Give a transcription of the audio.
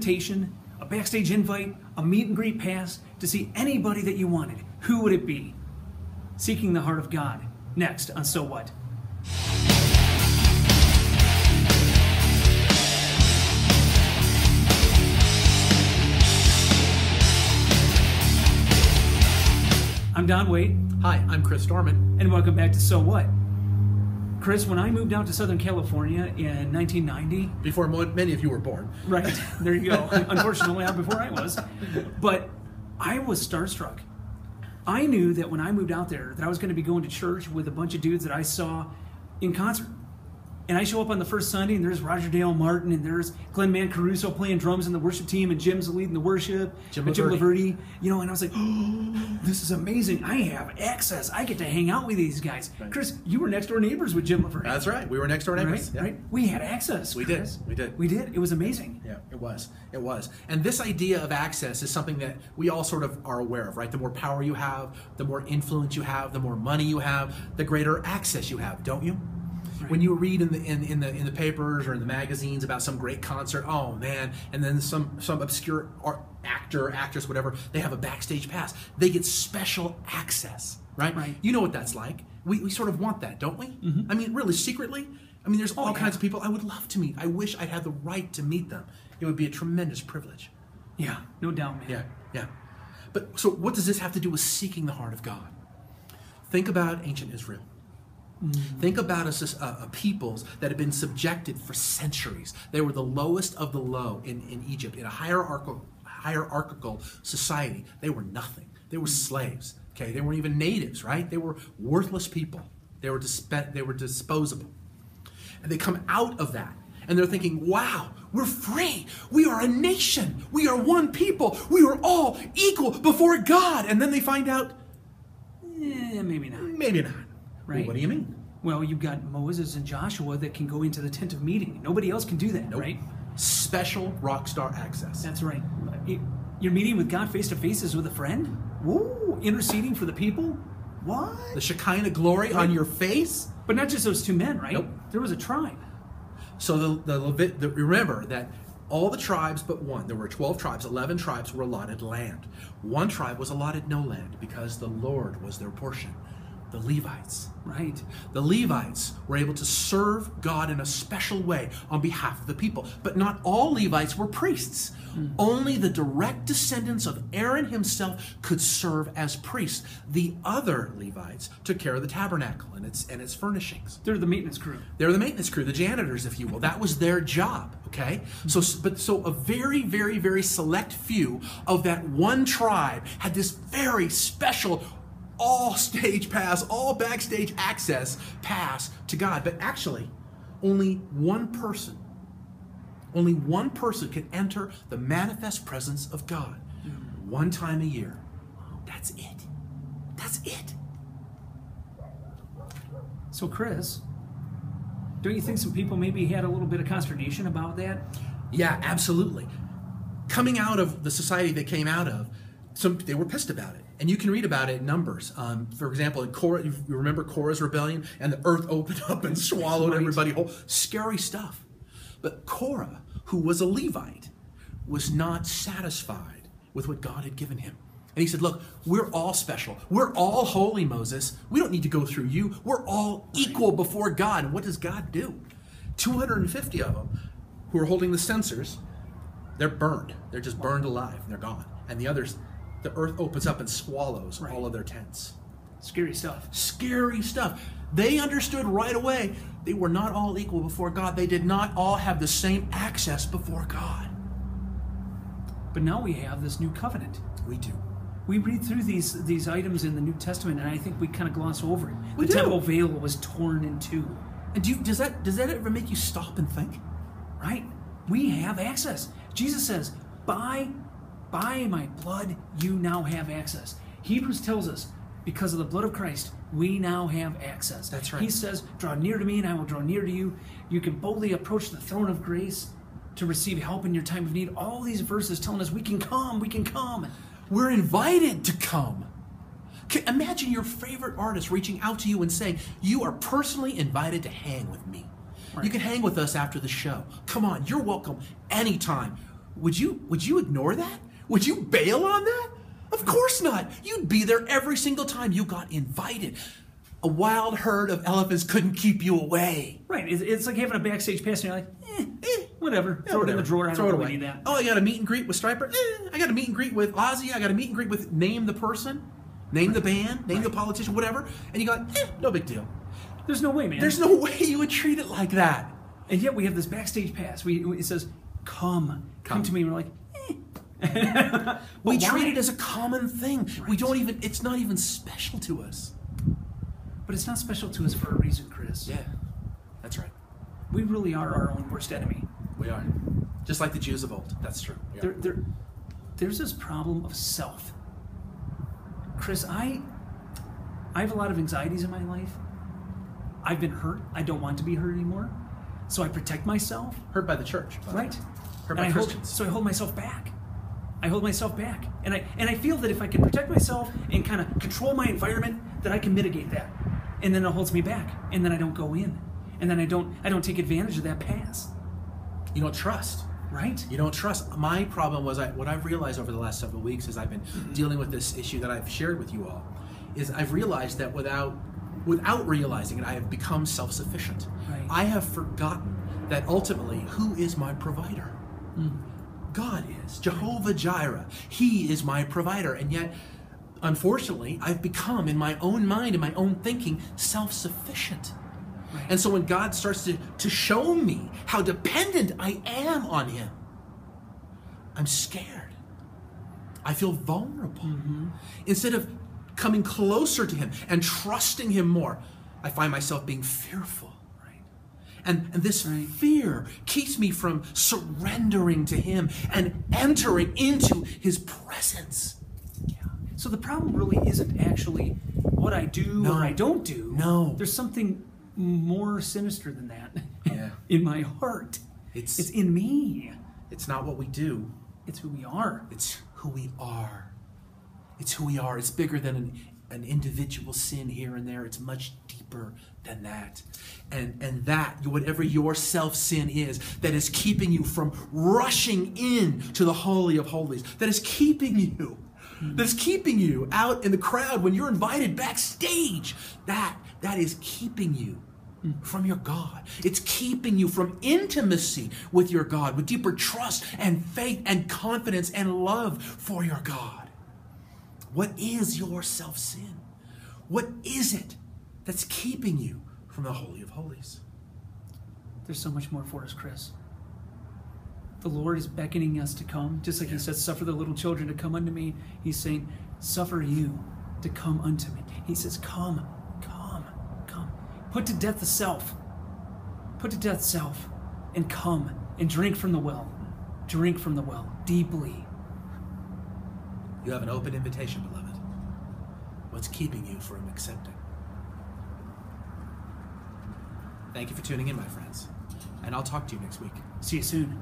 invitation, a backstage invite, a meet and greet pass to see anybody that you wanted, who would it be? Seeking the heart of God. Next on So What? I'm Don Waite. Hi, I'm Chris Dorman. And welcome back to So What? Chris, when I moved out to Southern California in 1990... Before many of you were born. Right, there you go. Unfortunately, before I was. But I was starstruck. I knew that when I moved out there that I was going to be going to church with a bunch of dudes that I saw in concert. And I show up on the first Sunday, and there's Roger Dale Martin, and there's Glenn Caruso playing drums in the worship team, and Jim's leading the worship, Jim Laverty. You know, and I was like, oh, this is amazing. I have access. I get to hang out with these guys. Right. Chris, you were next door neighbors with Jim Laverty. That's right. We were next door neighbors. Right? Yeah. Right? We had access. We Chris. did. We did. We did. It was amazing. Yeah, it was. It was. And this idea of access is something that we all sort of are aware of, right? The more power you have, the more influence you have, the more money you have, the greater access you have, don't you? Right. When you read in the papers or in the magazines about some great concert, oh man, and then some obscure actor, actress, whatever, they have a backstage pass. They get special access, right? Right. You know what that's like. We sort of want that, don't we? Mm-hmm. I mean, really, secretly. I mean, there's all kinds of people I would love to meet. I wish I'd had the right to meet them. It would be a tremendous privilege. Yeah, no doubt, man. Yeah, yeah. But so what does this have to do with seeking the heart of God? Think about ancient Israel. Think about a peoples that have been subjected for centuries. They were the lowest of the low in Egypt, in a hierarchical society. They were nothing. They were slaves. Okay, they weren't even natives, right? They were worthless people. They were disposable. And they come out of that, and they're thinking, wow, we're free. We are a nation. We are one people. We are all equal before God. And then they find out, maybe not. Maybe not. Right. Well, what do you mean? Well, you've got Moses and Joshua that can go into the tent of meeting. Nobody else can do that, nope. Right? Special Rockstar access. That's right. You're meeting with God face to face as with a friend? Woo! Interceding for the people? What? The Shekinah glory on your face? But not just those two men, right? Nope. There was a tribe. So remember that all the tribes but one, there were 12 tribes, 11 tribes were allotted land. One tribe was allotted no land because the Lord was their portion. The Levites. Right. The Levites were able to serve God in a special way on behalf of the people. But not all Levites were priests. Only the direct descendants of Aaron himself could serve as priests. The other Levites took care of the tabernacle and its furnishings. They're the maintenance crew. They're the maintenance crew, the janitors, if you will. That was their job, okay? So a very, very, very select few of that one tribe had this very special all stage pass, all backstage access pass to God. But actually, only one person can enter the manifest presence of God one time a year. That's it. That's it. So, Chris, don't you think some people maybe had a little bit of consternation about that? Yeah, absolutely. Coming out of the society they came out of, they were pissed about it. And you can read about it in Numbers. For example, in Korah, you remember Korah's rebellion? And the earth opened up and swallowed everybody whole. Scary stuff. But Korah, who was a Levite, was not satisfied with what God had given him. And he said, look, we're all special. We're all holy, Moses. We don't need to go through you. We're all equal before God. And what does God do? 250 of them who are holding the censers, they're burned. They're just burned alive. They're gone. And the others, the earth opens up and swallows all of their tents. Scary stuff. Scary stuff. They understood right away they were not all equal before God. They did not all have the same access before God. But now we have this new covenant. We do. We read through these items in the New Testament, and I think we kind of gloss over it. The temple veil was torn in two. And does that ever make you stop and think? Right. We have access. Jesus says, by my blood, you now have access. Hebrews tells us, because of the blood of Christ, we now have access. That's right. He says, draw near to me and I will draw near to you. You can boldly approach the throne of grace to receive help in your time of need. All these verses telling us we can come, we can come. We're invited to come. Imagine your favorite artist reaching out to you and saying, you are personally invited to hang with me. Right. You can hang with us after the show. Come on, you're welcome anytime. would you ignore that? Would you bail on that? Of course not. You'd be there every single time you got invited. A wild herd of elephants couldn't keep you away. Right. It's like having a backstage pass and you're like, whatever. Yeah, Throw whatever. it in the drawer. I Throw don't it really away. need that. Oh, I got a meet and greet with Striper. I got a meet and greet with Ozzy. I got a meet and greet with name the person, name the band, name the politician, whatever. And you got, no big deal. There's no way, man. There's no way you would treat it like that. And yet we have this backstage pass. It says, come to me. And we're like, We why? treat it as a common thing. We don't even, it's not even special to us. But it's not special to us for a reason, Chris. Yeah, that's right. We really are our own worst enemy. We are. Just like the Jews of old. That's true. There's this problem of self. Chris, I have a lot of anxieties in my life. I've been hurt. I don't want to be hurt anymore. So I protect myself. Hurt by the church. Right. Hurt by Christians. So I hold myself back. And I feel that if I can protect myself and kind of control my environment, that I can mitigate that. And then it holds me back. And then I don't go in. And then I don't take advantage of that pass. You don't trust. Right? You don't trust. My problem was, what I've realized over the last several weeks as I've been dealing with this issue that I've shared with you all, is I've realized that without realizing it, I have become self-sufficient. Right. I have forgotten that ultimately, who is my provider? God is. Jehovah Jireh. He is my provider. And yet, unfortunately, I've become, in my own mind, in my own thinking, self-sufficient. Right. And so when God starts to show me how dependent I am on Him, I'm scared. I feel vulnerable. Instead of coming closer to Him and trusting Him more, I find myself being fearful. And this fear keeps me from surrendering to Him and entering into His presence. Yeah. So the problem really isn't actually what I do or I don't do. No. There's something more sinister than that. Yeah. In my heart. It's in me. It's not what we do. It's who we are. It's who we are. It's who we are. It's bigger than an individual sin here and there. It's much deeper than that. And that, whatever your self-sin is, that is keeping you from rushing in to the Holy of Holies, that is keeping you out in the crowd when you're invited backstage, that is keeping you from your God. It's keeping you from intimacy with your God, with deeper trust and faith and confidence and love for your God. What is your self-sin? What is it that's keeping you from the Holy of Holies? There's so much more for us, Chris. The Lord is beckoning us to come, just like He said, suffer the little children to come unto me. He's saying, suffer you to come unto me. He says, come. Put to death the self. Put to death self and come and drink from the well. Drink from the well deeply. You have an open invitation, beloved. What's keeping you from accepting? Thank you for tuning in, my friends. And I'll talk to you next week. See you soon.